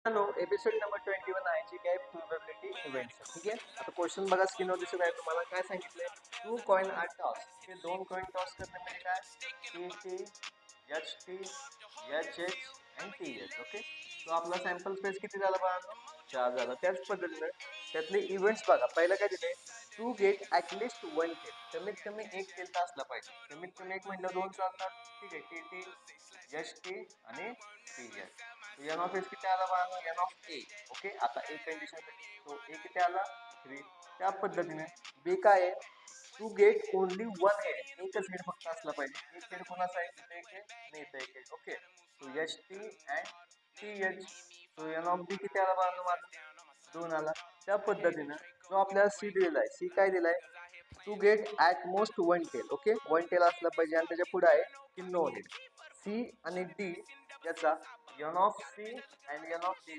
Hello episode number 21 आहे जी काय probability events ठीक आहे. आता क्वेश्चन बघा स्क्रीनवर दिसत आहे तुम्हाला काय सांगितलंय. Two coin are toss. हे दोन कॉइन टॉस करणे म्हणजे काय T T H T H H and T H. Okay, तो आपला सॅम्पल स्पेस किती झाला बघा, 4 झाला. त्याच पद्धतीने त्यातले इव्हेंट्स बघा. पहिलं काय दिलंय to get at least one tail. कमीत कमी एक टेल तर असला पाहिजे. कमीत कमी एक म्हणलं दोन चालतात. ठीक आहे, टी टी एच टी आणि T H. N of S किती आला बघा, एन ऑफ ए. ओके, आता ए कंडिशन तो ए किती आला 3. त्या पद्धतीने बी काय आहे to get only one head. एकच हेड फक्त असला पाहिजे. एक हेड कोणाचा आहे, इथे एक हेड आणि इथे एक head. Okay, so H T and T H. So N of B किती आला बघा माझा 2 आला. त्या पद्धतीनं जो आपल्याला सी दिलेला आहे, सी काय दिलाय to get at most one tail. Okay, one tail असला पाहिजे आणि त्याच्या पुढे आहे की नो हेड. सी आणि डी याचा n of C and n of D